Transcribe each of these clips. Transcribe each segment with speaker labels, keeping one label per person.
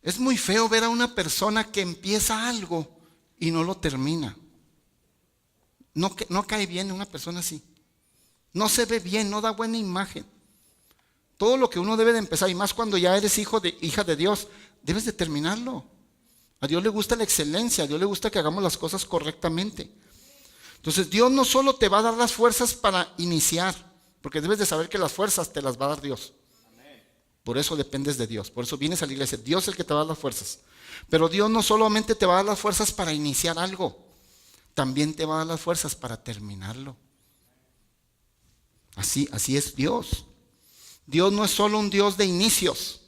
Speaker 1: Es muy feo ver a una persona que empieza algo y no lo termina. No cae bien una persona así. No se ve bien, no da buena imagen. Todo lo que uno debe de empezar, y más cuando ya eres hija de Dios, debes de terminarlo. A Dios le gusta la excelencia, a Dios le gusta que hagamos las cosas correctamente. Entonces Dios no solo te va a dar las fuerzas para iniciar, porque debes de saber que las fuerzas te las va a dar Dios. Por eso dependes de Dios, por eso vienes a la iglesia. Dios es el que te va a dar las fuerzas. Pero Dios no solamente te va a dar las fuerzas para iniciar algo, también te va a dar las fuerzas para terminarlo. Así es Dios. Dios no es solo un Dios de inicios,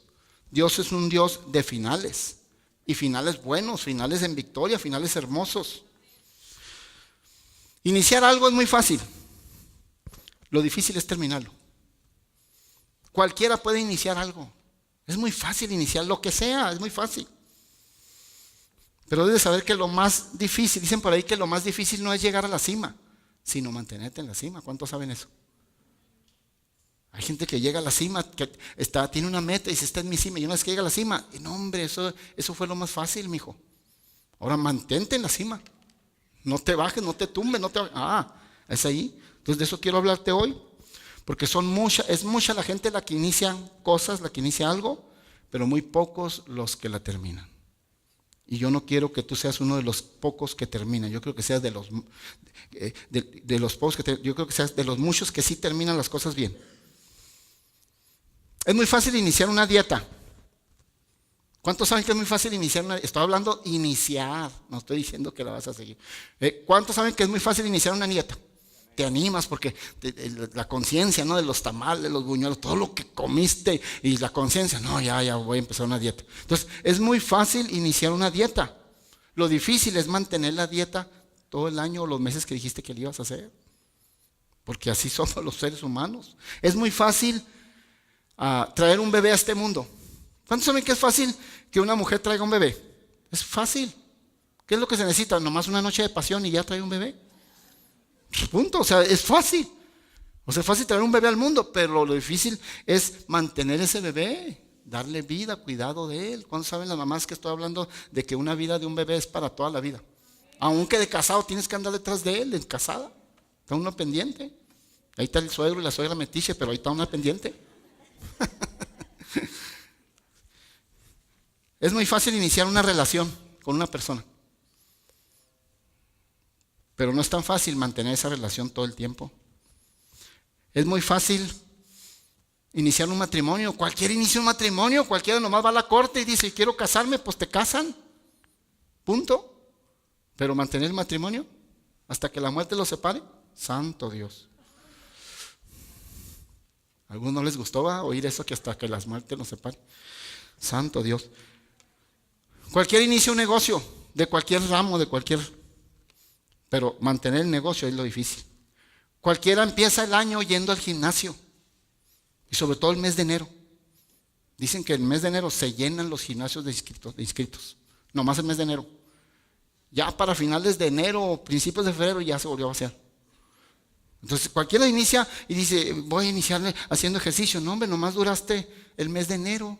Speaker 1: Dios es un Dios de finales. Y finales buenos, finales en victoria, finales hermosos. Iniciar algo es muy fácil. Lo difícil es terminarlo. Cualquiera puede iniciar algo. Es muy fácil iniciar lo que sea, es muy fácil. Pero debes saber que lo más difícil, dicen por ahí que lo más difícil no es llegar a la cima, sino mantenerte en la cima. ¿Cuántos saben eso? Hay gente que llega a la cima, que tiene una meta y dice, está en mi cima. Y una vez que llega a la cima, y no hombre, eso fue lo más fácil, mijo. Ahora mantente en la cima. No te bajes, no te tumbes, es ahí. Entonces de eso quiero hablarte hoy. Porque es mucha la gente la que inicia cosas, la que inicia algo, pero muy pocos los que la terminan. Y yo no quiero que tú seas uno de los pocos que terminan. Yo creo que seas de los pocos yo creo que seas de los muchos que sí terminan las cosas bien. Es muy fácil iniciar una dieta. ¿Cuántos saben que es muy fácil iniciar una dieta? Estoy hablando iniciar, no estoy diciendo que la vas a seguir. ¿Cuántos saben que es muy fácil iniciar una dieta? Te animas porque la conciencia, ¿no? De los tamales, los buñuelos, todo lo que comiste y la conciencia, no, ya voy a empezar una dieta. Entonces, es muy fácil iniciar una dieta. Lo difícil es mantener la dieta todo el año o los meses que dijiste que le ibas a hacer. Porque así somos los seres humanos. Es muy fácil traer un bebé a este mundo. ¿Cuántos saben que es fácil que una mujer traiga un bebé? Es fácil. ¿Qué es lo que se necesita? Nomás una noche de pasión y ya trae un bebé. Punto, o sea, es fácil. O sea, es fácil traer un bebé al mundo, pero lo difícil es mantener ese bebé, darle vida, cuidado de él. ¿Cuántos saben las mamás que estoy hablando de que una vida de un bebé es para toda la vida? Aunque de casado tienes que andar detrás de él, de casada. Está uno pendiente. Ahí está el suegro y la suegra metiche, pero ahí está una pendiente. Es muy fácil iniciar una relación con una persona. Pero no es tan fácil mantener esa relación todo el tiempo. Es muy fácil iniciar un matrimonio. Cualquiera inicia un matrimonio, cualquiera nomás va a la corte y dice, quiero casarme, pues te casan. Punto. Pero mantener el matrimonio hasta que la muerte los separe, santo Dios. ¿A algunos no les gustó oír eso, que hasta que las muertes los separe? Santo Dios. Cualquiera inicia un negocio, de cualquier ramo, pero mantener el negocio es lo difícil. Cualquiera empieza el año yendo al gimnasio. Y sobre todo el mes de enero. Dicen que el mes de enero se llenan los gimnasios de inscritos. Nomás el mes de enero. Ya para finales de enero o principios de febrero ya se volvió a vaciar. Entonces cualquiera inicia y dice, voy a iniciar haciendo ejercicio. No, hombre, nomás duraste el mes de enero.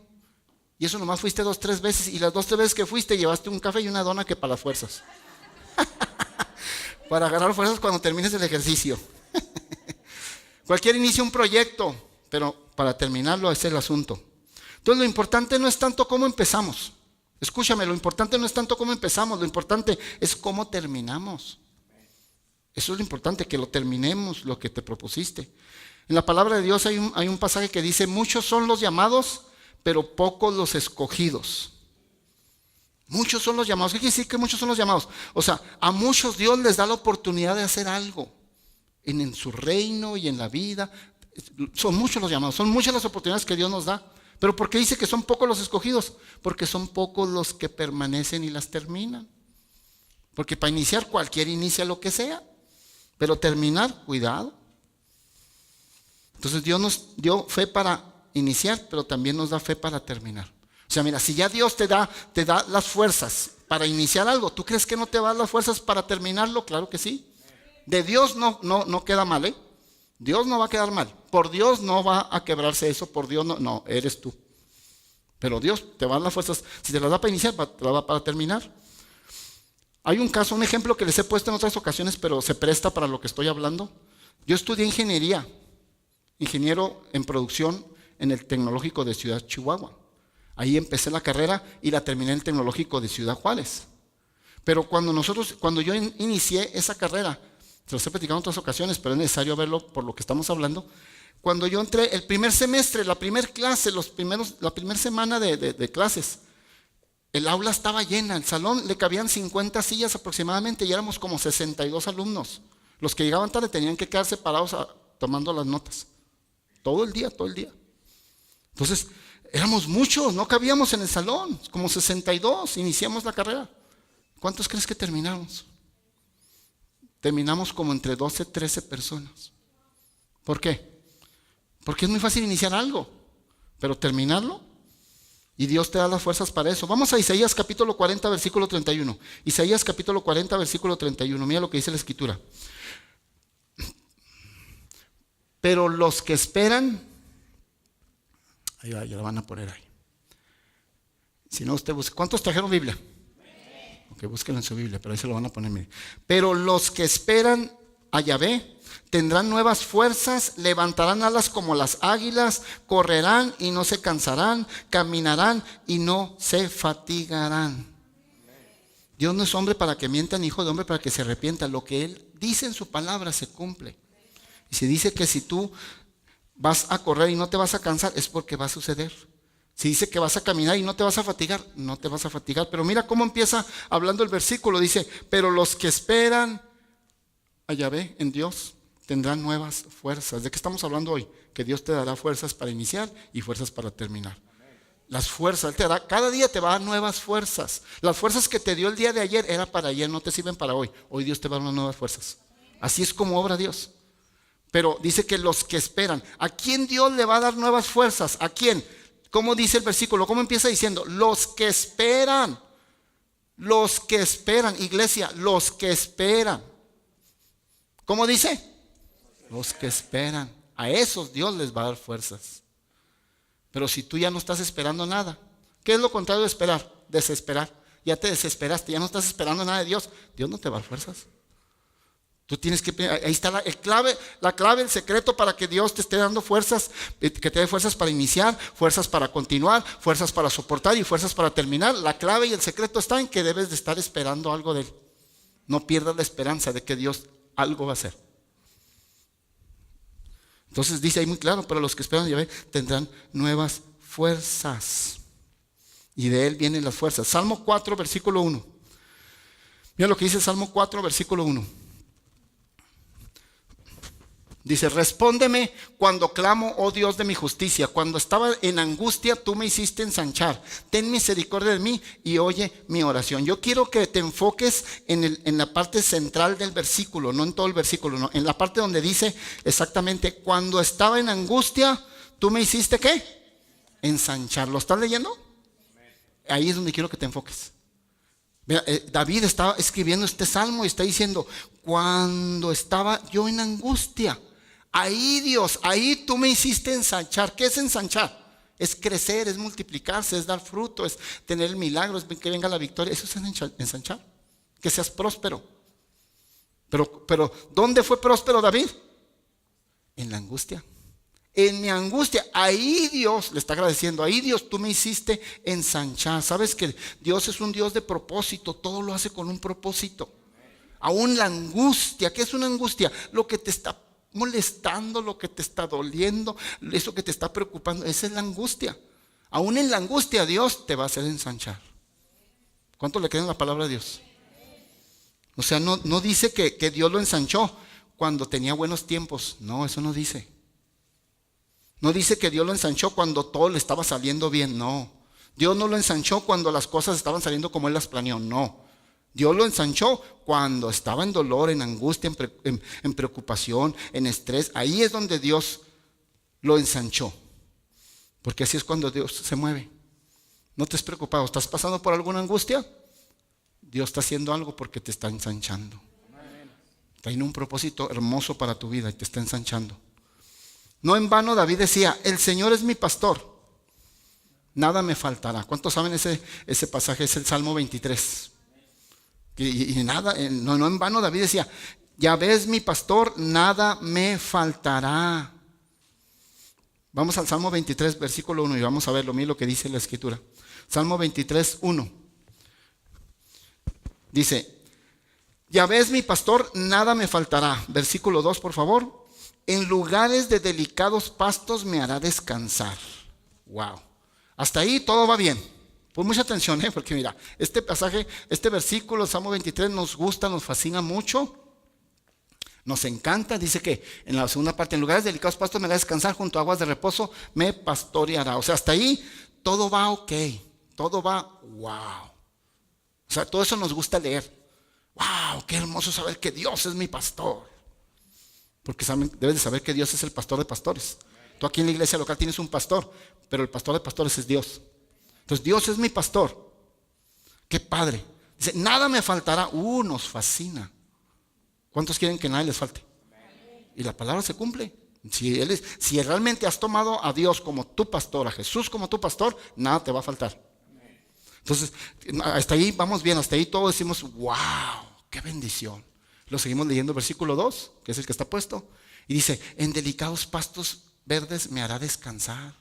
Speaker 1: Y eso nomás fuiste 2, 3 veces. Y las 2, 3 veces que fuiste llevaste un café y una dona que para las fuerzas. Para agarrar fuerzas cuando termines el ejercicio. Cualquiera inicia un proyecto, pero para terminarlo ese es el asunto. Entonces lo importante no es tanto cómo empezamos. Escúchame, lo importante no es tanto cómo empezamos, lo importante es cómo terminamos. Eso es lo importante, que lo terminemos, lo que te propusiste. En la palabra de Dios hay un pasaje que dice, muchos son los llamados, pero pocos los escogidos. Muchos son los llamados. ¿Qué quiere decir que muchos son los llamados? O sea, a muchos Dios les da la oportunidad de hacer algo en su reino y en la vida. Son muchos los llamados, son muchas las oportunidades que Dios nos da. Pero ¿por qué dice que son pocos los escogidos? Porque son pocos los que permanecen y las terminan. Porque para iniciar cualquiera inicia lo que sea, pero terminar, cuidado. Entonces Dios nos dio fe para iniciar, pero también nos da fe para terminar. O sea, mira, si ya Dios te da las fuerzas para iniciar algo, ¿tú crees que no te va a dar las fuerzas para terminarlo? Claro que sí. De Dios no queda mal, ¿eh? Dios no va a quedar mal. Por Dios no va a quebrarse eso, por Dios no, eres tú. Pero Dios te va a dar las fuerzas. Si te las da para iniciar, te las da para terminar. Hay un caso, un ejemplo que les he puesto en otras ocasiones, pero se presta para lo que estoy hablando. Yo estudié ingeniería, ingeniero en producción en el Tecnológico de Ciudad Chihuahua. Ahí empecé la carrera y la terminé en el Tecnológico de Ciudad Juárez. Pero cuando yo inicié esa carrera, se los he platicado en otras ocasiones, pero es necesario verlo por lo que estamos hablando. Cuando yo entré, el primer semestre, la primera clase, la primera semana de clases, el aula estaba llena, el salón le cabían 50 sillas aproximadamente y éramos como 62 alumnos. Los que llegaban tarde tenían que quedarse parados tomando las notas. Todo el día. Entonces, éramos muchos, no cabíamos en el salón, como 62, iniciamos la carrera. ¿Cuántos crees que terminamos? Terminamos como entre 12, 13 personas. ¿Por qué? Porque es muy fácil iniciar algo, pero terminarlo, y Dios te da las fuerzas para eso. Vamos a Isaías capítulo 40, versículo 31. Isaías capítulo 40, versículo 31. Mira lo que dice la Escritura. Pero los que esperan, ahí va, ya la van a poner ahí. Si no, usted busca. ¿Cuántos trajeron Biblia? Ok, búsquenla en su Biblia, pero ahí se lo van a poner. Mire. Pero los que esperan a Yahvé tendrán nuevas fuerzas, levantarán alas como las águilas, correrán y no se cansarán, caminarán y no se fatigarán. Dios no es hombre para que mienta, ni hijo de hombre para que se arrepienta. Lo que Él dice en su palabra se cumple. Y se dice que si tú vas a correr y no te vas a cansar, es porque va a suceder. Si dice que vas a caminar y no te vas a fatigar, no te vas a fatigar. Pero mira cómo empieza hablando el versículo. Dice, pero los que esperan a Yahvé en Dios tendrán nuevas fuerzas. ¿De qué estamos hablando hoy? Que Dios te dará fuerzas para iniciar y fuerzas para terminar. Las fuerzas, Él te dará, cada día te va a dar nuevas fuerzas. Las fuerzas que te dio el día de ayer era para ayer, no te sirven para hoy. Hoy Dios te va a dar unas nuevas fuerzas. Así es como obra Dios. Pero dice que los que esperan, ¿a quién Dios le va a dar nuevas fuerzas? ¿A quién? ¿Cómo dice el versículo? ¿Cómo empieza diciendo? Los que esperan. Los que esperan, iglesia, los que esperan. ¿Cómo dice? Los que esperan. A esos Dios les va a dar fuerzas. Pero si tú ya no estás esperando nada, ¿qué es lo contrario de esperar? Desesperar. Ya te desesperaste, ya no estás esperando nada de Dios. Dios no te va a dar fuerzas. Tú tienes que, ahí está la clave, el secreto para que Dios te esté dando fuerzas, que te dé fuerzas para iniciar, fuerzas para continuar, fuerzas para soportar y fuerzas para terminar. La clave y el secreto está en que debes de estar esperando algo de Él. No pierdas la esperanza de que Dios algo va a hacer. Entonces dice ahí muy claro, pero los que esperan a Yahvé tendrán nuevas fuerzas. Y de Él vienen las fuerzas. Salmo 4, versículo 1. Mira lo que dice Salmo 4, versículo 1. Dice, respóndeme cuando clamo, oh Dios de mi justicia. Cuando estaba en angustia, tú me hiciste ensanchar. Ten misericordia de mí y oye mi oración. Yo quiero que te enfoques en la parte central del versículo, no en todo el versículo, no, en la parte donde dice exactamente, cuando estaba en angustia, tú me hiciste ¿qué? Ensanchar. ¿Lo estás leyendo? Ahí es donde quiero que te enfoques. Mira, David estaba escribiendo este salmo y está diciendo, cuando estaba yo en angustia, ahí Dios, ahí tú me hiciste ensanchar. ¿Qué es ensanchar? Es crecer, es multiplicarse, es dar fruto, es tener el milagro, es que venga la victoria. Eso es ensanchar, que seas próspero. Pero ¿dónde fue próspero David? En la angustia. En mi angustia, ahí Dios le está agradeciendo, ahí Dios tú me hiciste ensanchar. Sabes que Dios es un Dios de propósito, todo lo hace con un propósito. Aún la angustia, ¿qué es una angustia? Lo que te está molestando, lo que te está doliendo, eso que te está preocupando, esa es la angustia. Aún en la angustia Dios te va a hacer ensanchar. ¿Cuánto le queda en la palabra de Dios? O sea, no dice que Dios lo ensanchó cuando tenía buenos tiempos. No, eso no dice. No dice que Dios lo ensanchó cuando todo le estaba saliendo bien. No. Dios no lo ensanchó cuando las cosas estaban saliendo como Él las planeó. No. Dios lo ensanchó cuando estaba en dolor, en angustia, en preocupación, en estrés. Ahí es donde Dios lo ensanchó. Porque así es cuando Dios se mueve. No te estés preocupado. ¿Estás pasando por alguna angustia? Dios está haciendo algo porque te está ensanchando. Tiene un propósito hermoso para tu vida y te está ensanchando. No en vano David decía, el Señor es mi pastor. nada me faltará. ¿Cuántos saben ese pasaje? Es el Salmo 23. Y nada, no en vano David decía, ya ves mi pastor, nada me faltará. Vamos al Salmo 23, versículo 1 y vamos a ver lo que dice la Escritura. Salmo 23, 1. Dice, ya ves mi pastor, nada me faltará. Versículo 2, por favor. En lugares de delicados pastos me hará descansar. Wow. Hasta ahí todo va bien. Pon mucha atención, porque mira, este pasaje, este versículo, Salmo 23, nos gusta, nos fascina mucho. Nos encanta. Dice que en la segunda parte, en lugares de delicados pastos me hará descansar, junto a aguas de reposo me pastoreará. O sea, hasta ahí todo va ok. Todo va wow. O sea, todo eso nos gusta leer. ¡Wow! ¡Qué hermoso saber que Dios es mi pastor! Porque debes de saber que Dios es el pastor de pastores. Tú aquí en la iglesia local tienes un pastor, pero el pastor de pastores es Dios. Entonces Dios es mi pastor. ¡Qué padre! Dice, nada me faltará. Nos fascina. ¿Cuántos quieren que nada les falte? Y la palabra se cumple. Si realmente has tomado a Dios como tu pastor, a Jesús como tu pastor, nada te va a faltar. Entonces, hasta ahí vamos bien, hasta ahí todos decimos, wow, qué bendición. Lo seguimos leyendo, versículo 2, que es el que está puesto. Y dice, en delicados pastos verdes me hará descansar.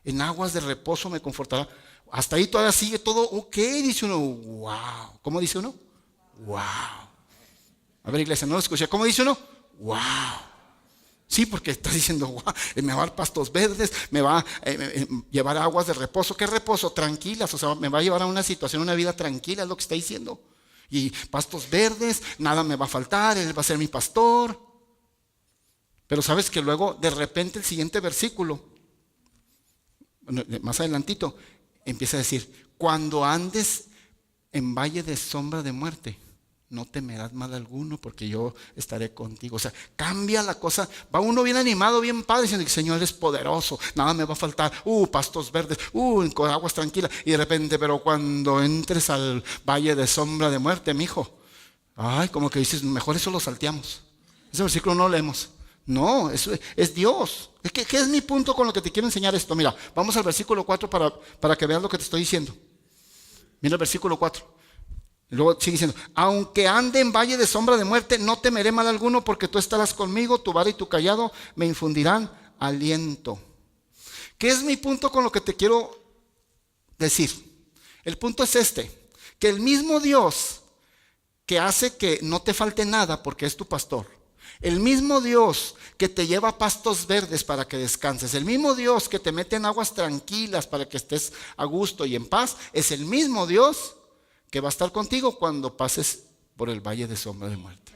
Speaker 1: En aguas de reposo me confortará. Hasta ahí todavía sigue todo ok, dice uno, wow. ¿Cómo dice uno? Wow. A ver, iglesia, no lo escuché. ¿Cómo dice uno? Wow. Sí, porque está diciendo, wow, me va a dar pastos verdes, me va a llevar a aguas de reposo. ¿Qué reposo? Tranquilas, o sea, me va a llevar a una situación, una vida tranquila, es lo que está diciendo. Y pastos verdes, nada me va a faltar, Él va a ser mi pastor. Pero sabes que luego, de repente, el siguiente versículo, más adelantito, empieza a decir, cuando andes en valle de sombra de muerte, no temerás mal alguno, porque yo estaré contigo. O sea, cambia la cosa. Va uno bien animado, bien padre, diciendo que el Señor es poderoso, nada me va a faltar. Pastos verdes, con aguas tranquilas. Y de repente, pero cuando entres al valle de sombra de muerte, mijo, ay, como que dices, mejor eso lo salteamos. Ese versículo no lo leemos. No, eso es Dios. ¿Qué es mi punto con lo que te quiero enseñar esto? Mira, vamos al versículo 4 para que veas lo que te estoy diciendo. Mira el versículo 4. Y luego sigue diciendo, aunque ande en valle de sombra de muerte, no temeré mal alguno, porque tú estarás conmigo, tu vara y tu cayado me infundirán aliento. ¿Qué es mi punto con lo que te quiero decir? El punto es que el mismo Dios que hace que no te falte nada porque es tu pastor, el mismo Dios que te lleva a pastos verdes para que descanses, el mismo Dios que te mete en aguas tranquilas para que estés a gusto y en paz, es el mismo Dios que va a estar contigo cuando pases por el valle de sombra de muerte.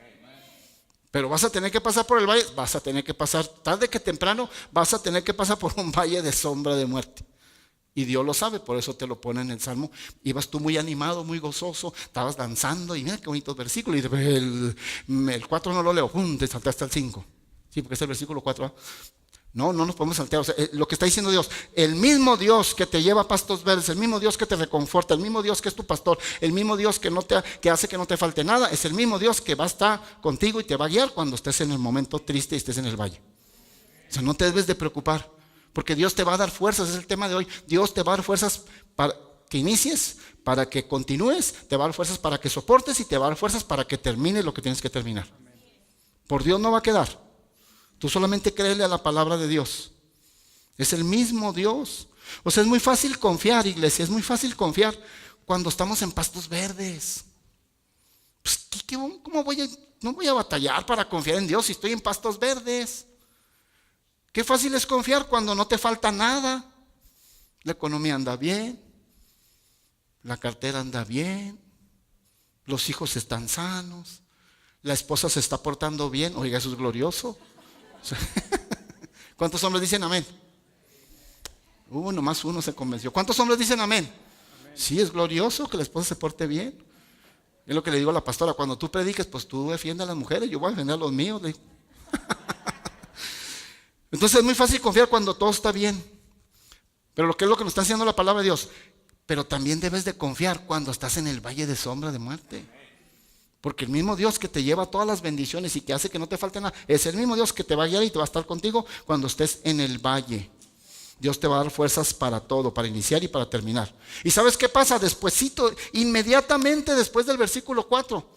Speaker 1: Pero vas a tener que pasar por el valle, vas a tener que pasar, tarde que temprano, vas a tener que pasar por un valle de sombra de muerte. Y Dios lo sabe, por eso te lo pone en el Salmo. Ibas tú muy animado, muy gozoso, estabas danzando, y mira qué bonitos versículos. Y el 4 no lo leo, te saltaste al 5. Sí, porque es el versículo 4. No nos podemos saltear. O sea, lo que está diciendo Dios, el mismo Dios que te lleva a pastos verdes, el mismo Dios que te reconforta, el mismo Dios que es tu pastor, el mismo Dios que hace que no te falte nada, es el mismo Dios que va a estar contigo y te va a guiar cuando estés en el momento triste y estés en el valle. O sea, no te debes de preocupar, porque Dios te va a dar fuerzas, es el tema de hoy. Dios te va a dar fuerzas para que inicies, para que continúes, te va a dar fuerzas para que soportes y te va a dar fuerzas para que termines lo que tienes que terminar. Por Dios no va a quedar. Tú solamente créele a la palabra de Dios. Es el mismo Dios. O sea, es muy fácil confiar, iglesia. Es muy fácil confiar cuando estamos en pastos verdes. Pues, ¿cómo no voy a batallar para confiar en Dios si estoy en pastos verdes? Qué fácil es confiar cuando no te falta nada. La economía anda bien. La cartera anda bien. Los hijos están sanos. La esposa se está portando bien. Oiga, eso es glorioso. ¿Cuántos hombres dicen amén? Nomás uno se convenció. ¿Cuántos hombres dicen amén? Sí, es glorioso que la esposa se porte bien. Es lo que le digo a la pastora, cuando tú prediques, pues tú defiendes a las mujeres, yo voy a defender a los míos. Entonces es muy fácil confiar cuando todo está bien. Pero lo que es lo que nos está enseñando la palabra de Dios, pero también debes de confiar cuando estás en el valle de sombra de muerte. Porque el mismo Dios que te lleva todas las bendiciones y que hace que no te falte nada, es el mismo Dios que te va a guiar y te va a estar contigo cuando estés en el valle. Dios te va a dar fuerzas para todo, para iniciar y para terminar. ¿Y sabes qué pasa? Despuésito, inmediatamente después del versículo 4.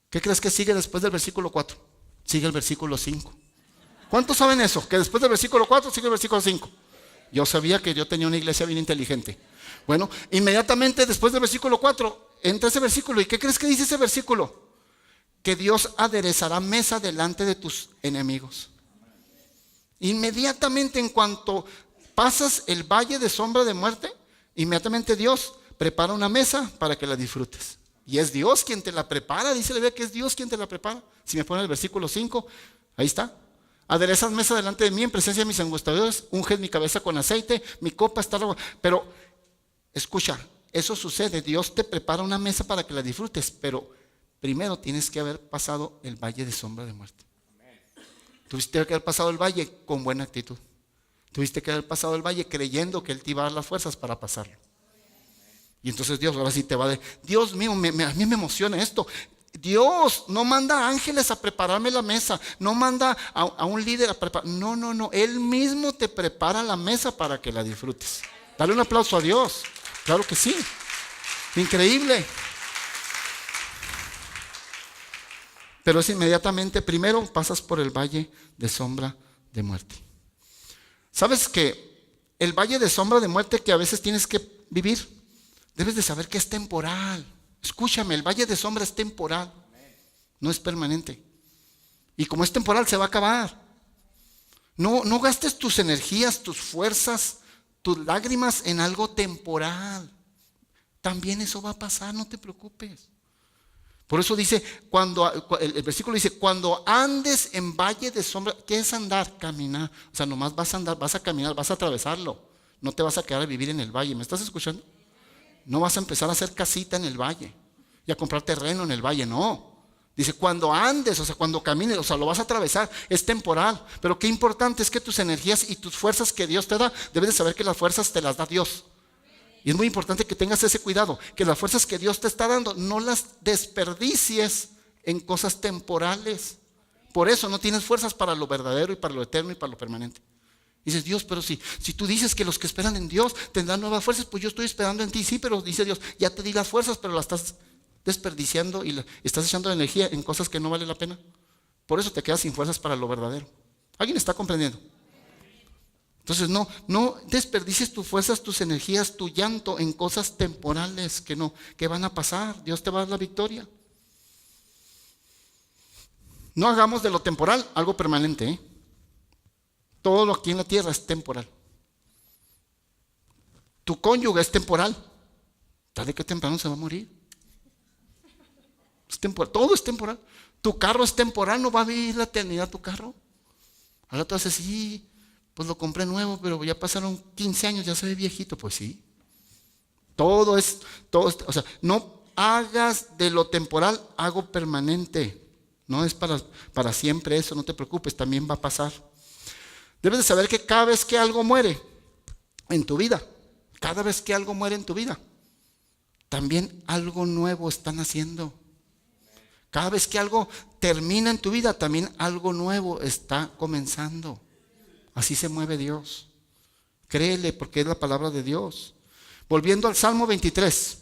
Speaker 1: ¿Qué crees que sigue después del versículo 4? Sigue el versículo 5. ¿Cuántos saben eso? Que después del versículo 4 sigue el versículo 5. Yo sabía que yo tenía una iglesia bien inteligente. Bueno, inmediatamente después del versículo 4 entra ese versículo. ¿Y qué crees que dice ese versículo? Que Dios aderezará mesa delante de tus enemigos. Inmediatamente, en cuanto pasas el valle de sombra de muerte, inmediatamente Dios prepara una mesa para que la disfrutes. Y es Dios quien te la prepara. Dice la Biblia que es Dios quien te la prepara. Si me pone el versículo 5, ahí está. Aderezas mesa delante de mí en presencia de mis angustiadores, unges mi cabeza con aceite, mi copa está regada. Pero escucha, eso sucede. Dios te prepara una mesa para que la disfrutes, pero primero tienes que haber pasado el valle de sombra de muerte. Tuviste que haber pasado el valle con buena actitud. Tuviste que haber pasado el valle creyendo que Él te iba a dar las fuerzas para pasarlo. Y entonces Dios ahora sí te va a decir, Dios mío, a mí me emociona esto. Dios no manda ángeles a prepararme la mesa, no manda a un líder a preparar. No, Él mismo te prepara la mesa para que la disfrutes. Dale un aplauso a Dios. Claro que sí. Increíble. Pero es inmediatamente, primero pasas por el valle de sombra de muerte. ¿Sabes que el valle de sombra de muerte que a veces tienes que vivir, debes de saber que es temporal? Escúchame, el valle de sombra es temporal, no es permanente. Y como es temporal, se va a acabar. No gastes tus energías, tus fuerzas, tus lágrimas en algo temporal. También eso va a pasar, no te preocupes. Por eso dice, el versículo dice, cuando andes en valle de sombra, ¿qué es andar? Caminar. O sea, nomás vas a andar, vas a caminar, vas a atravesarlo. No te vas a quedar a vivir en el valle. ¿Me estás escuchando? No vas a empezar a hacer casita en el valle y a comprar terreno en el valle, no. Dice, cuando andes, o sea, cuando camines, o sea, lo vas a atravesar, es temporal. Pero qué importante es que tus energías y tus fuerzas que Dios te da, debes de saber que las fuerzas te las da Dios. Y es muy importante que tengas ese cuidado, que las fuerzas que Dios te está dando no las desperdicies en cosas temporales. Por eso no tienes fuerzas para lo verdadero y para lo eterno y para lo permanente. Dices, Dios, pero si tú dices que los que esperan en Dios tendrán nuevas fuerzas, pues yo estoy esperando en ti. Sí, pero dice Dios, ya te di las fuerzas, pero las estás desperdiciando y estás echando energía en cosas que no vale la pena. Por eso te quedas sin fuerzas para lo verdadero. ¿Alguien está comprendiendo? Entonces no desperdicies tus fuerzas, tus energías, tu llanto en cosas temporales que van a pasar. Dios te va a dar la victoria. No hagamos de lo temporal algo permanente, ¿eh? Todo lo aquí en la tierra es temporal. Tu cónyuge es temporal. Tarde que temprano se va a morir. Es temporal. Todo es temporal. Tu carro es temporal, no va a vivir la eternidad tu carro. Ahora tú haces, sí, pues lo compré nuevo, pero ya pasaron 15 años, ya se ve viejito. Pues sí. Todo es, o sea, no hagas de lo temporal algo permanente. No es para siempre eso, no te preocupes, también va a pasar. Debes de saber que cada vez que algo muere en tu vida, cada vez que algo muere en tu vida, también algo nuevo están haciendo. Cada vez que algo termina en tu vida, también algo nuevo está comenzando. Así se mueve Dios. Créele porque es la palabra de Dios. Volviendo al Salmo 23.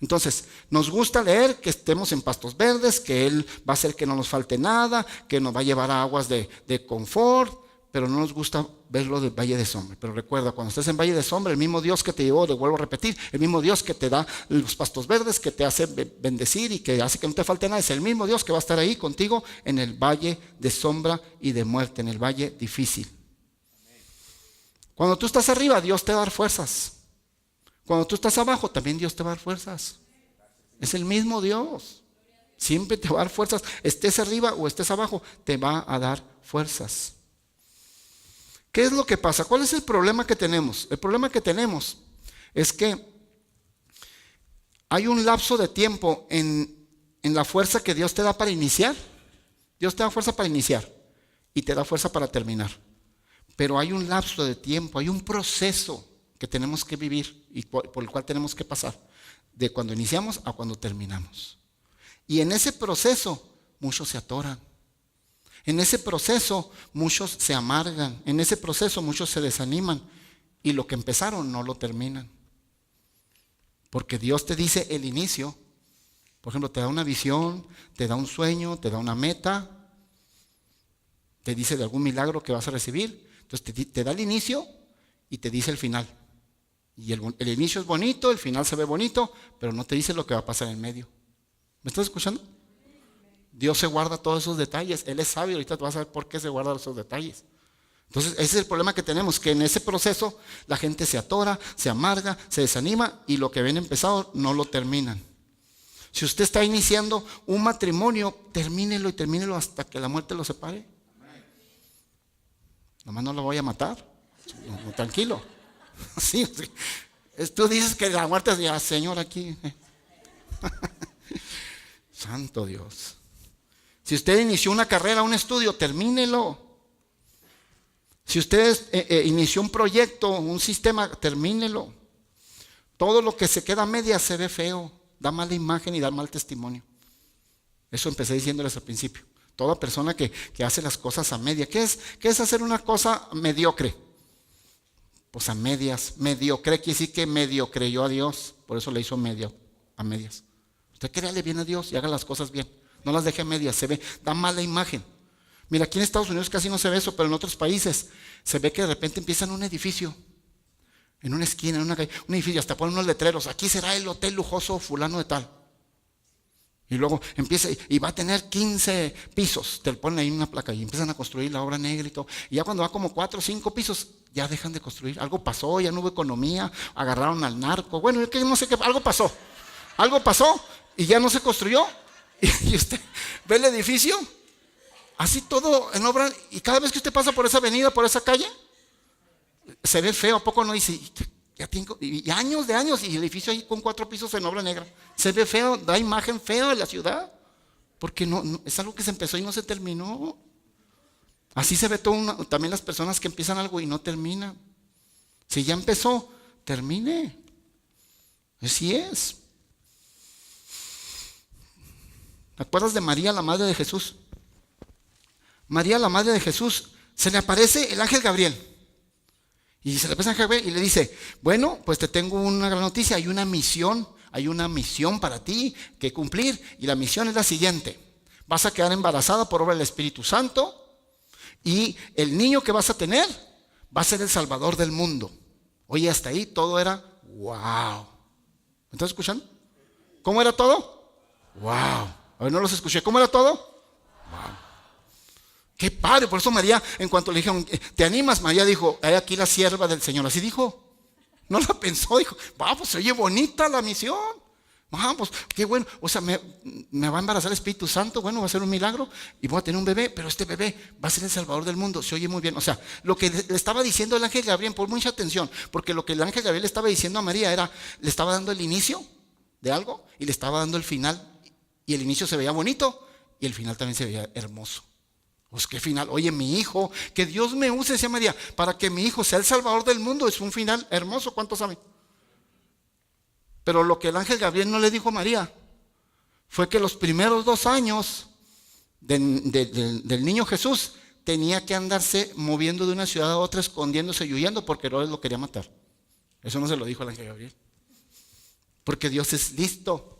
Speaker 1: Entonces, nos gusta leer que estemos en pastos verdes, que Él va a hacer que no nos falte nada, que nos va a llevar a aguas de confort. Pero no nos gusta verlo del valle de sombra. Pero recuerda, cuando estés en valle de sombra, el mismo Dios que te llevó, le vuelvo a repetir, el mismo Dios que te da los pastos verdes, que te hace bendecir y que hace que no te falte nada, es el mismo Dios que va a estar ahí contigo en el valle de sombra y de muerte, en el valle difícil. Cuando tú estás arriba, Dios te va a dar fuerzas. Cuando tú estás abajo, también Dios te va a dar fuerzas. Es el mismo Dios. Siempre te va a dar fuerzas. Estés arriba o estés abajo, te va a dar fuerzas. ¿Qué es lo que pasa? ¿Cuál es el problema que tenemos? El problema que tenemos es que hay un lapso de tiempo en la fuerza que Dios te da para iniciar. Dios te da fuerza para iniciar y te da fuerza para terminar. Pero hay un lapso de tiempo, hay un proceso que tenemos que vivir y por el cual tenemos que pasar de cuando iniciamos a cuando terminamos. Y en ese proceso muchos se atoran. En ese proceso muchos se amargan, en ese proceso muchos se desaniman y lo que empezaron no lo terminan. Porque Dios te dice el inicio. Por ejemplo, te da una visión, te da un sueño, te da una meta, te dice de algún milagro que vas a recibir. Entonces te da el inicio y te dice el final. Y el inicio es bonito, el final se ve bonito, pero no te dice lo que va a pasar en medio. ¿Me estás escuchando? Dios se guarda todos esos detalles. Él es sabio, ahorita te vas a ver por qué se guardan esos detalles. Entonces ese es el problema que tenemos, que en ese proceso la gente se atora, se amarga, se desanima y lo que ven empezado no lo terminan. Si usted está iniciando un matrimonio, termínelo y termínelo hasta que la muerte lo separe. Nomás no lo voy a matar. No, tranquilo. Sí. Tú dices que la muerte es ya, Señor, aquí. Santo Dios. Si usted inició una carrera, un estudio, termínelo. Si usted inició un proyecto, un sistema, termínelo. Todo lo que se queda a media se ve feo, da mala imagen y da mal testimonio. Eso empecé diciéndoles al principio. Toda persona que hace las cosas a media, ¿qué es hacer una cosa mediocre? Pues a medias. Mediocre quiere decir que medio creyó a Dios, por eso le hizo medio, a medias. Usted créale bien a Dios y haga las cosas bien. No las deje a medias, se ve, da mala imagen. Mira, aquí en Estados Unidos casi no se ve eso, pero en otros países se ve que de repente empiezan un edificio, en una esquina, en una calle, un edificio, hasta ponen unos letreros, aquí será el hotel lujoso fulano de tal. Y luego empieza, y va a tener 15 pisos, te ponen ahí una placa y empiezan a construir la obra negra y todo. Y ya cuando va como 4 o 5 pisos, ya dejan de construir. Algo pasó, ya no hubo economía, agarraron al narco. Bueno, yo que no sé qué, algo pasó y ya no se construyó. Y usted ve el edificio, así todo en obra, y cada vez que usted pasa por esa avenida, por esa calle, se ve feo. ¿A poco no dice? Ya tengo, y años de años, y el edificio ahí con 4 pisos en obra negra. Se ve feo, da imagen fea de la ciudad, porque no, es algo que se empezó y no se terminó. Así se ve todo también las personas que empiezan algo y no terminan. Si ya empezó, termine. Así es. ¿Te acuerdas de María, la madre de Jesús? María, la madre de Jesús, se le aparece el ángel Gabriel. Y se le aparece el ángel Gabriel y le dice, bueno, pues te tengo una gran noticia, hay una misión para ti que cumplir. Y la misión es la siguiente: vas a quedar embarazada por obra del Espíritu Santo y el niño que vas a tener va a ser el Salvador del mundo. Oye, hasta ahí todo era wow. ¿Me estás escuchando? ¿Cómo era todo? Wow. A ver, no los escuché. ¿Cómo era todo? Wow. Qué padre. Por eso María, en cuanto le dijeron, ¿te animas? María dijo, hay aquí la sierva del Señor. Así dijo. No la pensó, dijo, vamos, se oye bonita la misión. Vamos, qué bueno. O sea, me va a embarazar el Espíritu Santo. Bueno, va a ser un milagro y voy a tener un bebé, pero este bebé va a ser el Salvador del mundo. Se oye muy bien. O sea, lo que le estaba diciendo el ángel Gabriel, por mucha atención, porque lo que el ángel Gabriel le estaba diciendo a María era, le estaba dando el inicio de algo y le estaba dando el final. Y el inicio se veía bonito y el final también se veía hermoso. Pues qué final. Oye, mi hijo, que Dios me use, decía María, para que mi hijo sea el Salvador del mundo. Es un final hermoso. ¿Cuántos saben? Pero lo que el ángel Gabriel no le dijo a María fue que los primeros 2 años del niño Jesús tenía que andarse moviendo de una ciudad a otra, escondiéndose y huyendo, porque Herodes lo quería matar. Eso no se lo dijo el ángel Gabriel. Porque Dios es listo.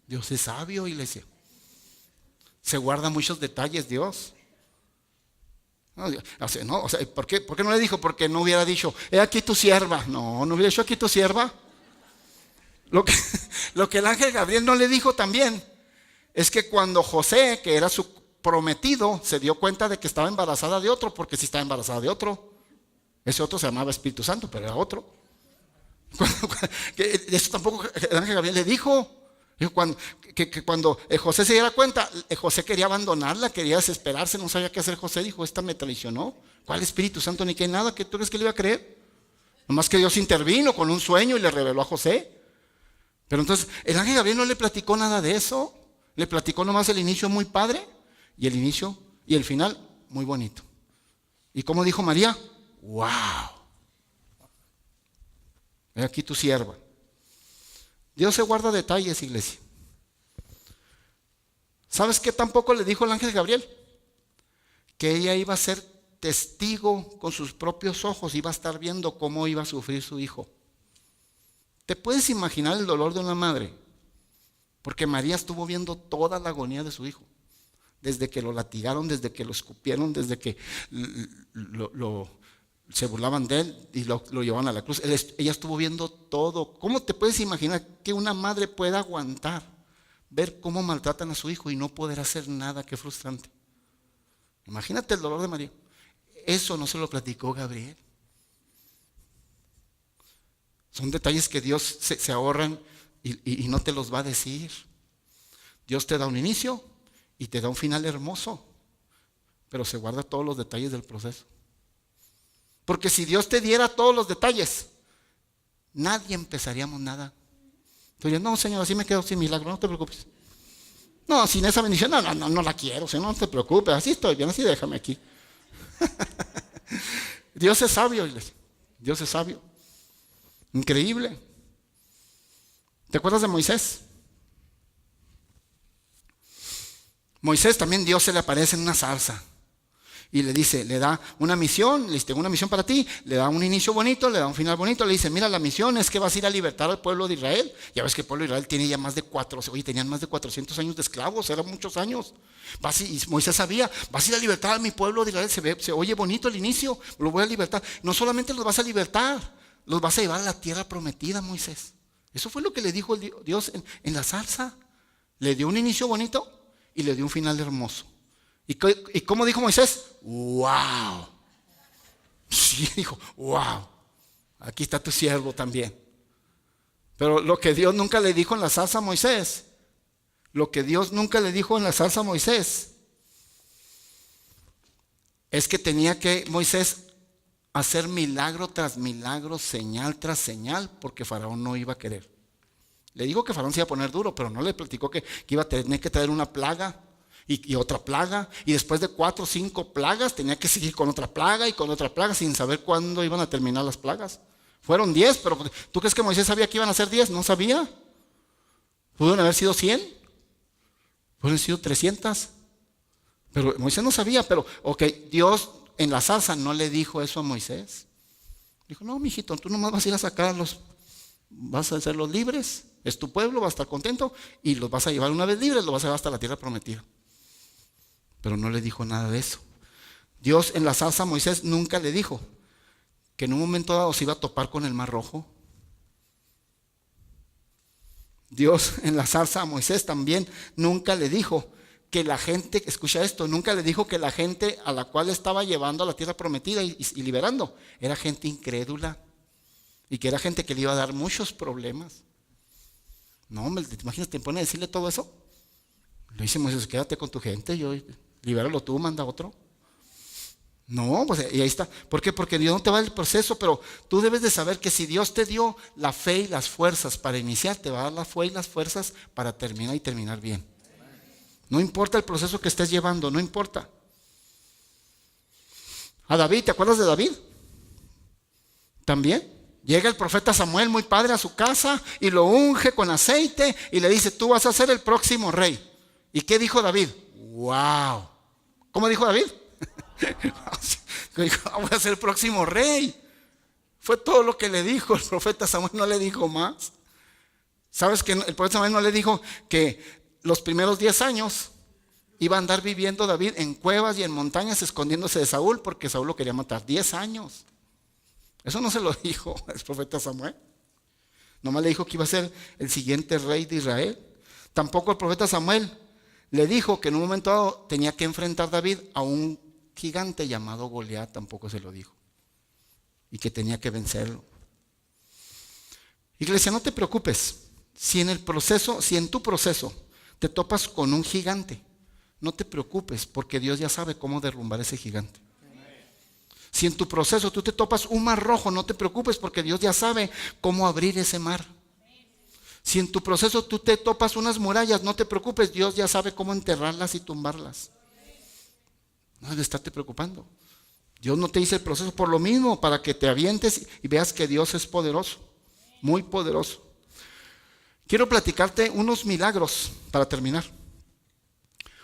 Speaker 1: Dios es sabio, iglesia. Se guarda muchos detalles Dios. No, o sea, ¿por qué no le dijo? Porque no hubiera dicho, he aquí tu sierva. No hubiera dicho aquí tu sierva. Lo que el ángel Gabriel no le dijo también es que cuando José, que era su prometido, se dio cuenta de que estaba embarazada de otro, porque si estaba embarazada de otro, ese otro se llamaba Espíritu Santo, pero era otro. Eso tampoco el ángel Gabriel le dijo. Dijo que cuando José se diera cuenta, José quería abandonarla, quería desesperarse, no sabía qué hacer. José dijo, esta me traicionó. ¿Cuál Espíritu Santo ni qué nada? ¿Qué tú crees que le iba a creer? Nomás que Dios intervino con un sueño y le reveló a José. Pero entonces el ángel Gabriel no le platicó nada de eso. Le platicó nomás el inicio muy padre y el inicio y el final muy bonito. ¿Y cómo dijo María? ¡Wow! He aquí tu sierva. Dios se guarda detalles, iglesia. ¿Sabes qué tampoco le dijo el ángel Gabriel? que ella iba a ser testigo con sus propios ojos, iba a estar viendo cómo iba a sufrir su hijo. ¿Te puedes imaginar el dolor de una madre? Porque María estuvo viendo toda la agonía de su hijo. Desde que lo latigaron, desde que lo escupieron, desde que se burlaban de él y lo llevaban a la cruz. Ella estuvo viendo todo. ¿Cómo te puedes imaginar que una madre pueda aguantar ver cómo maltratan a su hijo y no poder hacer nada? Qué frustrante. Imagínate el dolor de María. Eso no se lo platicó Gabriel. Son detalles que Dios se ahorran y no te los va a decir. Dios te da un inicio y te da un final hermoso, pero se guarda todos los detalles del proceso. Porque si Dios te diera todos los detalles, nadie empezaríamos nada. Tú dirías, no, Señor, así me quedo sin milagro, no te preocupes. No, sin esa bendición, no la quiero, Señor, no te preocupes, así estoy bien, así déjame aquí. Dios es sabio, iglesia. Dios es sabio. Increíble. ¿Te acuerdas de Moisés? Moisés también Dios se le aparece en una zarza y le dice, le da una misión, le dice, tengo una misión para ti, le da un inicio bonito, le da un final bonito, le dice, mira, la misión es que vas a ir a libertar al pueblo de Israel. Ya ves que el pueblo de Israel tiene ya más de tenían más de 400 años de esclavos, eran muchos años. Y Moisés sabía, vas a ir a libertar a mi pueblo de Israel, se oye bonito el inicio, lo voy a libertar. No solamente los vas a libertar, los vas a llevar a la tierra prometida, Moisés. Eso fue lo que le dijo Dios en la zarza. Le dio un inicio bonito y le dio un final hermoso. ¿Y cómo dijo Moisés? ¡Wow! Sí, dijo, ¡wow! Aquí está tu siervo también. Pero lo que Dios nunca le dijo en la zarza a Moisés, es que tenía que Moisés hacer milagro tras milagro, señal tras señal, porque Faraón no iba a querer. Le dijo que Faraón se iba a poner duro, pero no le platicó que iba a tener que traer una plaga y otra plaga. Y después de 4 o 5 plagas tenía que seguir con otra plaga y con otra plaga sin saber cuándo iban a terminar las plagas. Fueron 10, pero ¿tú crees que Moisés sabía que iban a ser 10? No sabía. Pudieron haber sido 100, pudieron haber sido 300. Pero Moisés no sabía, pero Dios en la zarza no le dijo eso a Moisés. Dijo, no, mijito, tú nomás vas a ir a sacarlos. Vas a hacerlos libres, es tu pueblo, vas a estar contento y los vas a llevar una vez libres, los vas a llevar hasta la tierra prometida. Pero no le dijo nada de eso. Dios en la zarza a Moisés nunca le dijo que en un momento dado se iba a topar con el Mar Rojo. Dios en la zarza a Moisés también nunca le dijo que la gente, escucha esto, nunca le dijo que la gente a la cual estaba llevando a la tierra prometida y liberando era gente incrédula. Y que era gente que le iba a dar muchos problemas. No, hombre, ¿te imaginas? ¿Te pone a decirle todo eso? Le dice Moisés, quédate con tu gente, libéralo tú, manda otro. No, pues y ahí está. ¿Por qué? Porque Dios no te va a dar el proceso, pero tú debes de saber que si Dios te dio la fe y las fuerzas para iniciar, te va a dar la fe y las fuerzas para terminar y terminar bien. No importa el proceso que estés llevando, no importa. A David, ¿te acuerdas de David? También. Llega el profeta Samuel, muy padre, a su casa y lo unge con aceite y le dice, tú vas a ser el próximo rey. ¿Y qué dijo David? ¡Wow! ¿Cómo dijo David? Dijo, voy a ser el próximo rey. Fue todo lo que le dijo el profeta Samuel, no le dijo más. ¿Sabes que el profeta Samuel no le dijo que los primeros 10 años iba a andar viviendo David en cuevas y en montañas escondiéndose de Saúl porque Saúl lo quería matar? 10 años. Eso no se lo dijo el profeta Samuel. Nomás le dijo que iba a ser el siguiente rey de Israel. Tampoco el profeta Samuel le dijo que en un momento dado tenía que enfrentar David a un gigante llamado Goliat. Tampoco se lo dijo. Y que tenía que vencerlo. Iglesia, no te preocupes. Si en tu proceso te topas con un gigante, no te preocupes porque Dios ya sabe cómo derrumbar ese gigante. Si en tu proceso tú te topas un mar rojo, no te preocupes porque Dios ya sabe cómo abrir ese mar. Si en tu proceso tú te topas unas murallas, no te preocupes, Dios ya sabe cómo enterrarlas y tumbarlas. No debes estarte preocupando. Dios no te dice el proceso por lo mismo, para que te avientes y veas que Dios es poderoso, muy poderoso. Quiero platicarte unos milagros para terminar.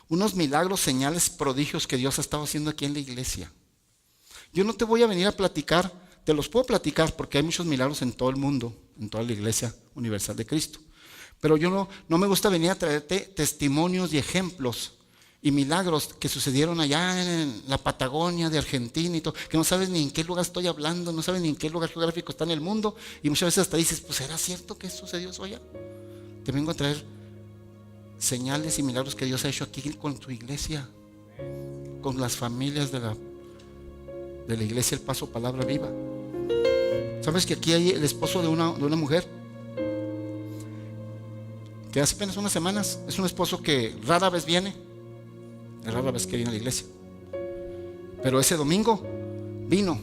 Speaker 1: Unos milagros, señales, prodigios que Dios ha estado haciendo aquí en la iglesia. Yo no te voy a venir a platicar, te los puedo platicar porque hay muchos milagros en todo el mundo, en toda la iglesia universal de Cristo. Pero yo no me gusta venir a traerte testimonios y ejemplos y milagros que sucedieron allá en la Patagonia de Argentina y todo, que no sabes ni en qué lugar estoy hablando, no sabes ni en qué lugar geográfico está en el mundo, y muchas veces hasta dices, pues ¿era cierto que sucedió eso allá? Te vengo a traer señales y milagros que Dios ha hecho aquí con tu iglesia, con las familias de la iglesia El Paso Palabra Viva. ¿Sabes que aquí hay el esposo de una mujer que hace apenas unas semanas, es un esposo que rara vez viene, es rara vez que viene a la iglesia, pero ese domingo vino,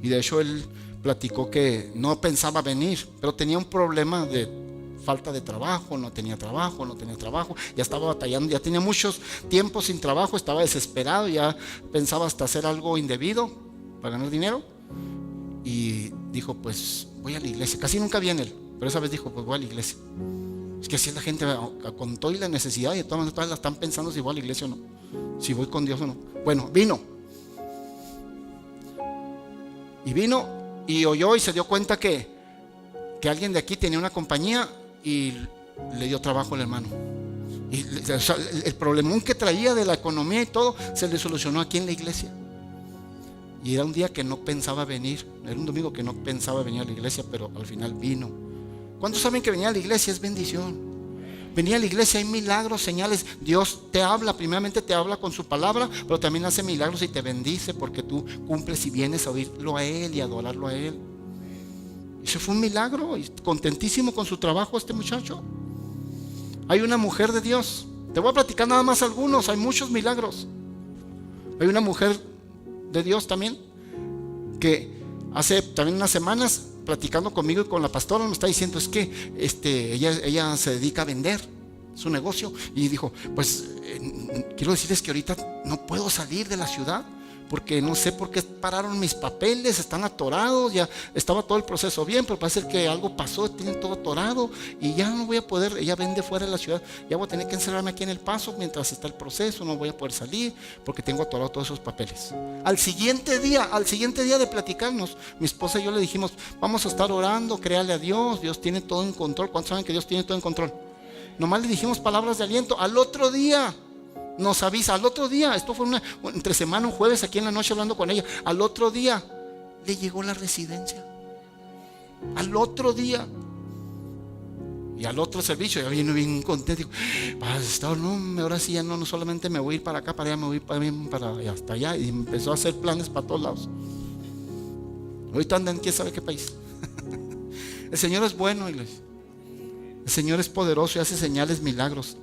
Speaker 1: y de hecho él platicó que no pensaba venir, pero tenía un problema de falta de trabajo, no tenía trabajo, ya estaba batallando, ya tenía muchos tiempos sin trabajo, estaba desesperado, ya pensaba hasta hacer algo indebido para ganar dinero, y dijo, pues voy a la iglesia. Casi nunca viene él, pero esa vez dijo, pues voy a la iglesia. Es que así es la gente, con todo y la necesidad, y de todas maneras la están pensando si voy a la iglesia o no, si voy con Dios o no. Bueno, vino y oyó y se dio cuenta que alguien de aquí tenía una compañía y le dio trabajo al hermano. Y o sea, el problemón que traía de la economía y todo se le solucionó aquí en la iglesia. Y era un día que no pensaba venir, era un domingo que no pensaba venir a la iglesia, pero al final vino. ¿Cuántos saben que venir a la iglesia es bendición? Venir a la iglesia hay milagros, señales. Dios te habla, primeramente te habla con su palabra, pero también hace milagros y te bendice porque tú cumples y vienes a oírlo a Él y adorarlo a Él. Eso fue un milagro, y contentísimo con su trabajo este muchacho. Hay una mujer de Dios, te voy a platicar nada más algunos, hay muchos milagros. Hay una mujer de Dios también que hace también unas semanas, platicando conmigo y con la pastora, me está diciendo, es que ella se dedica a vender su negocio, y dijo, pues quiero decirles que ahorita no puedo salir de la ciudad porque no sé por qué pararon mis papeles, están atorados, ya estaba todo el proceso bien, pero parece que algo pasó, tienen todo atorado y ya no voy a poder. Ella vende fuera de la ciudad, ya voy a tener que encerrarme aquí en El Paso mientras está el proceso, no voy a poder salir porque tengo atorado todos esos papeles. Al siguiente día de platicarnos, mi esposa y yo le dijimos, vamos a estar orando, créale a Dios, Dios tiene todo en control. ¿Cuántos saben que Dios tiene todo en control? Nomás le dijimos palabras de aliento. Al otro día nos avisa, al otro día, esto fue entre semana, un jueves aquí en la noche hablando con ella, al otro día le llegó la residencia, al otro día, y al otro servicio ya vino bien contento, digo, pastor, no, ahora sí ya no solamente me voy a ir para acá, para allá, me voy para hasta allá, y empezó a hacer planes para todos lados. Ahorita anda en quién sabe qué país. El Señor es bueno, iglesia. El Señor es poderoso y hace señales, milagros.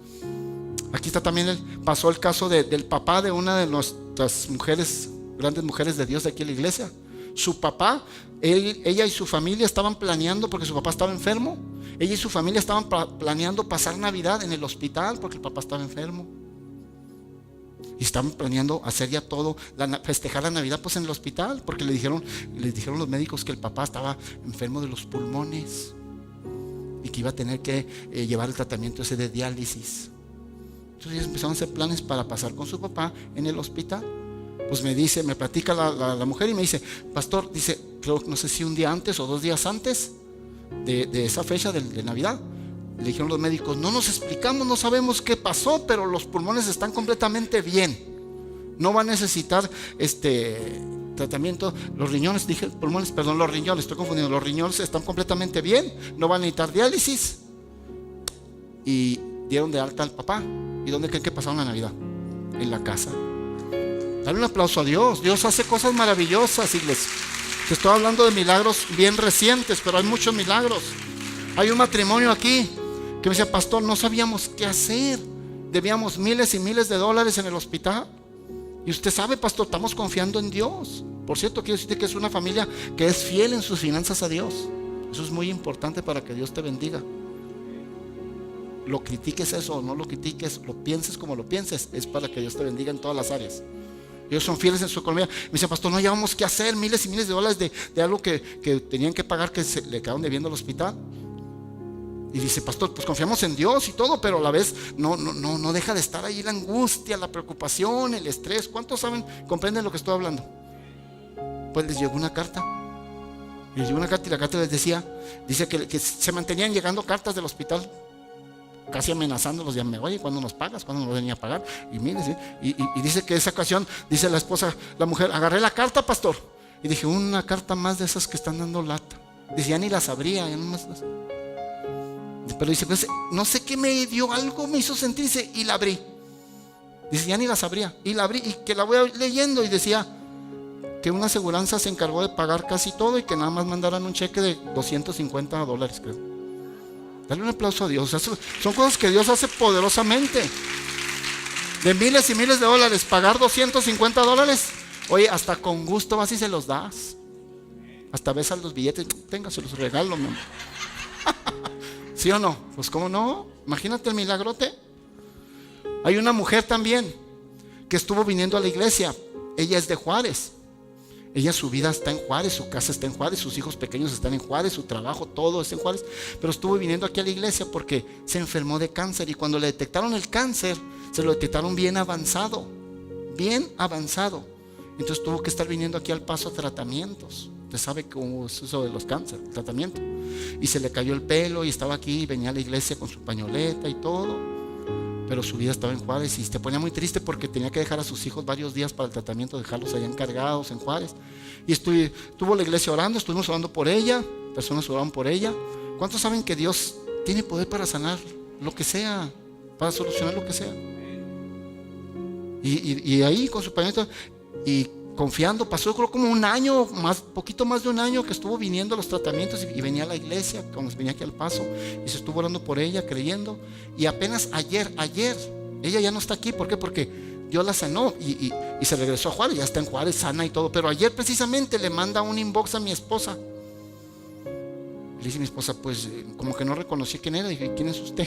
Speaker 1: Aquí está también, pasó el caso del papá de una de nuestras mujeres, grandes mujeres de Dios de aquí en la iglesia. Su papá, ella y su familia estaban planeando, porque su papá estaba enfermo, ella y su familia estaban planeando pasar Navidad en el hospital porque el papá estaba enfermo. Y estaban planeando hacer ya todo, festejar la Navidad pues en el hospital, porque les dijeron los médicos que el papá estaba enfermo de los pulmones y que iba a tener que llevar el tratamiento ese de diálisis. Entonces ellos empezaron a hacer planes para pasar con su papá en el hospital. Pues me platica la mujer y me dice, pastor, dice, creo, no sé si un día antes o 2 días antes de esa fecha de Navidad, le dijeron los médicos, no nos explicamos, no sabemos qué pasó, pero los pulmones están completamente bien, no va a necesitar tratamiento. Los riñones, dije pulmones, perdón, los riñones, estoy confundiendo, los riñones están completamente bien, no van a necesitar diálisis. Y dieron de alta al papá. ¿Y dónde creen que pasaron la Navidad? En la casa. Dale un aplauso a Dios. Dios hace cosas maravillosas, iglesia. Te estoy hablando de milagros bien recientes, pero hay muchos milagros. Hay un matrimonio aquí que me decía, pastor, no sabíamos qué hacer, debíamos miles y miles de dólares en el hospital, y usted sabe, pastor, estamos confiando en Dios. Por cierto, quiero decirte que es una familia que es fiel en sus finanzas a Dios. Eso es muy importante para que Dios te bendiga. Lo critiques eso o no lo critiques, lo pienses como lo pienses, es para que Dios te bendiga en todas las áreas. Ellos son fieles en su economía. Me dice, pastor, no llevamos que hacer miles y miles de dólares de algo que tenían que pagar, que se le quedaron debiendo al hospital. Y dice, pastor, pues confiamos en Dios y todo, pero a la vez no deja de estar ahí la angustia, la preocupación, el estrés. ¿Cuántos saben, comprenden lo que estoy hablando? Pues les llegó una carta. Les llegó una carta y la carta les decía, dice que se mantenían llegando cartas del hospital, casi amenazándolos, ya oye, ¿cuándo nos pagas? ¿Cuándo nos venía a pagar? Y mire, ¿sí? Y dice que esa ocasión, dice la esposa, la mujer, agarré la carta, pastor, y dije, una carta más de esas que están dando lata. Dice, ya ni las abría, ya nomás las... Pero dice, pues, no sé qué me dio, algo me hizo sentir, dice, y la abrí. Dice, ya ni las abría, y la abrí, y que la voy leyendo, y decía que una aseguranza se encargó de pagar casi todo y que nada más mandaran un cheque de $250, creo. Dale un aplauso a Dios. O sea, son cosas que Dios hace poderosamente. De miles y miles de dólares, pagar $250. Oye, hasta con gusto vas y se los das. Hasta besas los billetes, tenga, se los regalo, mi amor. ¿Sí o no? Pues cómo no, imagínate el milagrote. Hay una mujer también que estuvo viniendo a la iglesia. Ella es de Juárez. Ella, su vida está en Juárez, su casa está en Juárez, sus hijos pequeños están en Juárez, su trabajo, todo está en Juárez. Pero estuvo viniendo aquí a la iglesia porque se enfermó de cáncer. Y cuando le detectaron el cáncer, se lo detectaron bien avanzado. Bien avanzado. Entonces tuvo que estar viniendo aquí al Paso a tratamientos. Usted sabe cómo es eso de los cánceres, el tratamiento. Y se le cayó el pelo y estaba aquí y venía a la iglesia con su pañoleta y todo. Pero su vida estaba en Juárez y se ponía muy triste porque tenía que dejar a sus hijos varios días para el tratamiento, dejarlos allá encargados en Juárez. Y estuvo la iglesia orando, estuvimos orando por ella, personas oraron por ella. ¿Cuántos saben que Dios tiene poder para sanar lo que sea, para solucionar lo que sea? Y ahí con su pañoleta y confiando, pasó creo como un año, poquito más de un año que estuvo viniendo a los tratamientos y venía a la iglesia, cuando venía aquí al Paso, y se estuvo orando por ella, creyendo. Y apenas ayer, ella ya no está aquí. ¿Por qué? Porque Dios la sanó y se regresó a Juárez, ya está en Juárez, sana y todo. Pero ayer precisamente le manda un inbox a mi esposa. Le dice mi esposa, pues como que no reconocí quién era. Dije, ¿quién es usted?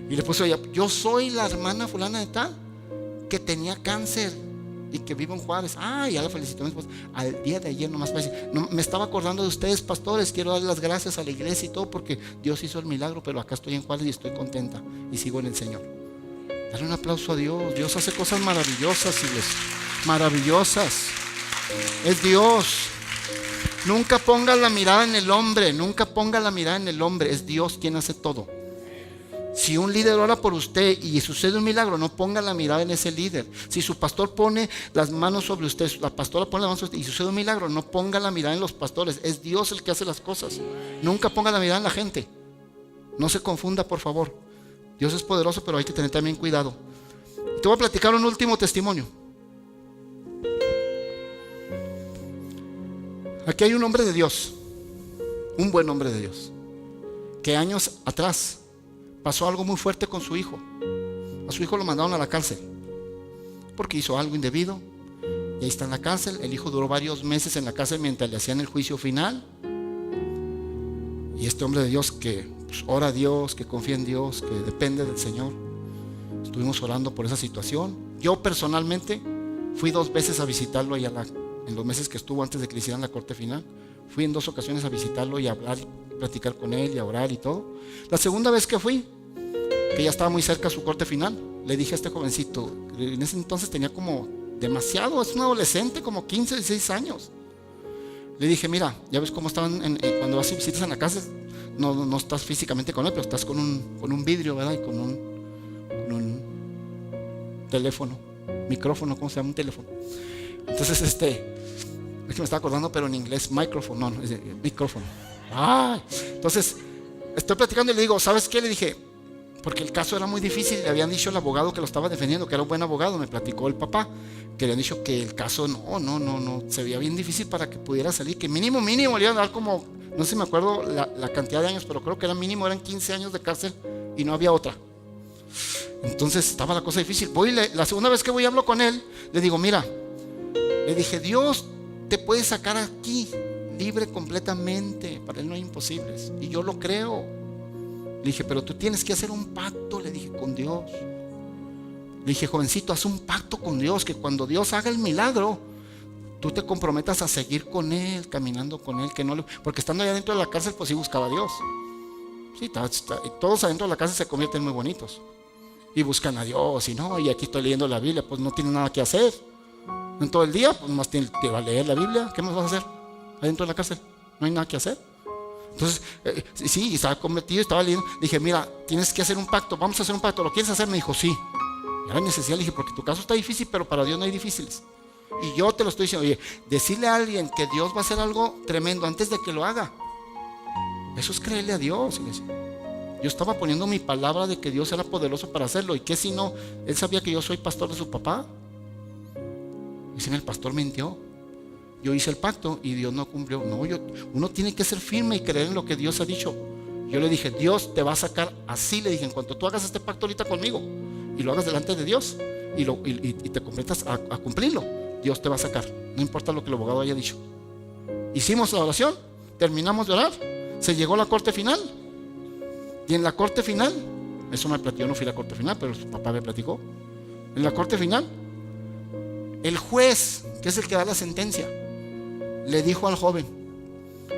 Speaker 1: Y le puso ella, yo soy la hermana fulana de tal, que tenía cáncer y que vivo en Juárez. Ya la felicitó a mi esposa. Al día de ayer nomás me estaba acordando de ustedes, pastores. Quiero dar las gracias a la iglesia y todo porque Dios hizo el milagro, pero acá estoy en Juárez y estoy contenta y sigo en el Señor. Dale un aplauso a Dios. Dios hace cosas maravillosas, iglesia. Maravillosas. Es Dios. Nunca ponga la mirada en el hombre. Nunca ponga la mirada en el hombre. Es Dios quien hace todo. Si un líder ora por usted y sucede un milagro, no ponga la mirada en ese líder. Si su pastor pone las manos sobre usted, la pastora pone las manos sobre usted y sucede un milagro, no ponga la mirada en los pastores. Es Dios el que hace las cosas. Nunca ponga la mirada en la gente. No se confunda, por favor. Dios es poderoso, pero hay que tener también cuidado. Te voy a platicar un último testimonio. Aquí hay un hombre de Dios, un buen hombre de Dios, que años atrás pasó algo muy fuerte con su hijo. A su hijo lo mandaron a la cárcel porque hizo algo indebido y ahí está en la cárcel. El hijo duró varios meses en la cárcel mientras le hacían el juicio final. Y este hombre de Dios que pues, ora a Dios, que confía en Dios, que depende del Señor, estuvimos orando por esa situación. Yo personalmente fui 2 veces a visitarlo y en los meses que estuvo antes de que le hicieran la corte final. Fui en 2 ocasiones a visitarlo y a hablar, platicar con él y a orar y todo. La segunda vez que fui, que ya estaba muy cerca su corte final, le dije a este jovencito, en ese entonces tenía como demasiado, es un adolescente, como 15, 16 años. Le dije, mira, ya ves cómo estaban cuando vas y visitas en la casa, no estás físicamente con él, pero estás con un vidrio, ¿verdad? Y con un teléfono, micrófono, ¿cómo se llama? Un teléfono. Entonces es que me estaba acordando, pero en inglés, micrófono, no, es micrófono. Entonces estoy platicando y le digo, ¿sabes qué? Le dije, porque el caso era muy difícil. Le habían dicho al abogado que lo estaba defendiendo, que era un buen abogado, me platicó el papá, que le habían dicho que el caso no se veía bien difícil para que pudiera salir, que mínimo le iban a dar como, no sé si me acuerdo la cantidad de años, pero creo que era mínimo, eran 15 años de cárcel y no había otra. Entonces estaba la cosa difícil. La segunda vez que voy y hablo con él, le digo, mira, le dije, Dios te puede sacar aquí libre completamente, para él no hay imposibles, y yo lo creo. Le dije, pero tú tienes que hacer un pacto, le dije, con Dios. Le dije, jovencito, haz un pacto con Dios, que cuando Dios haga el milagro, tú te comprometas a seguir con él, caminando con él, porque estando allá dentro de la cárcel, pues sí buscaba a Dios. Sí, todos adentro de la casa se convierten muy bonitos y buscan a Dios y no, y aquí estoy leyendo la Biblia, pues no tienen nada que hacer en todo el día, pues más te va a leer la Biblia. ¿Qué más vas a hacer adentro de la cárcel? No hay nada que hacer. Entonces, sí, estaba convertido, estaba leyendo. Dije, mira, tienes que hacer un pacto, vamos a hacer un pacto, ¿lo quieres hacer? Me dijo, sí. Y era necesidad, le dije, porque tu caso está difícil, pero para Dios no hay difíciles. Y yo te lo estoy diciendo, oye, decirle a alguien que Dios va a hacer algo tremendo antes de que lo haga, eso es creerle a Dios. Yo estaba poniendo mi palabra de que Dios era poderoso para hacerlo. ¿Y qué si no? Él sabía que yo soy pastor de su papá. Y si el pastor mintió. Yo hice el pacto y Dios no cumplió. No, uno tiene que ser firme y creer en lo que Dios ha dicho. Yo le dije, Dios te va a sacar así. Le dije, en cuanto tú hagas este pacto ahorita conmigo y lo hagas delante de Dios y te comprometas a cumplirlo, Dios te va a sacar. No importa lo que el abogado haya dicho. Hicimos la oración, terminamos de orar, se llegó a la corte final. Y en la corte final, eso me platicó, yo no fui a la corte final, pero su papá me platicó. En la corte final, el juez, que es el que da la sentencia, le dijo al joven,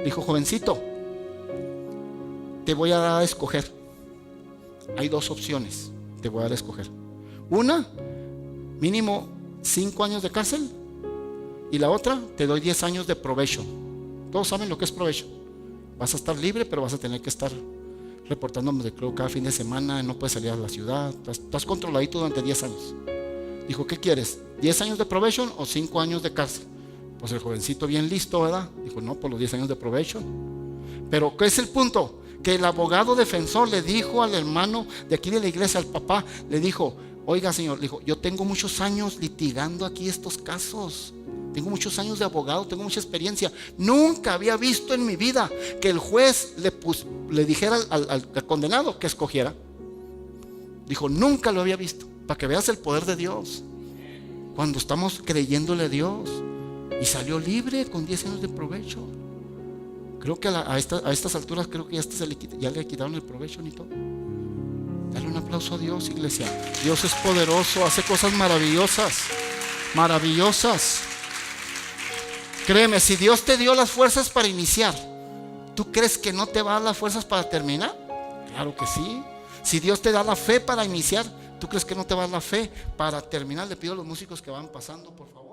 Speaker 1: dijo, jovencito, te voy a dar a escoger. Hay dos opciones, te voy a dar a escoger. Una, mínimo 5 años de cárcel. Y la otra, te doy 10 años de probation. Todos saben lo que es probation. Vas a estar libre, pero vas a tener que estar reportándome de creo cada fin de semana. No puedes salir a la ciudad. Estás controladito durante 10 años. Dijo, ¿qué quieres? ¿10 años de probation o 5 años de cárcel? Pues el jovencito bien listo, ¿verdad? Dijo, no, por los 10 años de probation. Pero ¿qué es el punto? Que el abogado defensor le dijo al hermano de aquí de la iglesia, al papá, le dijo, oiga señor, le dijo, yo tengo muchos años litigando aquí estos casos. Tengo muchos años de abogado, tengo mucha experiencia. Nunca había visto en mi vida que el juez le dijera al condenado que escogiera. Dijo, nunca lo había visto. Para que veas el poder de Dios. Cuando estamos creyéndole a Dios. Y salió libre con 10 años de provecho. Creo que a estas alturas creo que ya le quitaron el provecho y todo. Dale un aplauso a Dios, iglesia. Dios es poderoso, hace cosas maravillosas. Maravillosas. Créeme, si Dios te dio las fuerzas para iniciar, ¿tú crees que no te va a dar las fuerzas para terminar? Claro que sí. Si Dios te da la fe para iniciar, ¿tú crees que no te va a dar la fe para terminar? Le pido a los músicos que van pasando, por favor.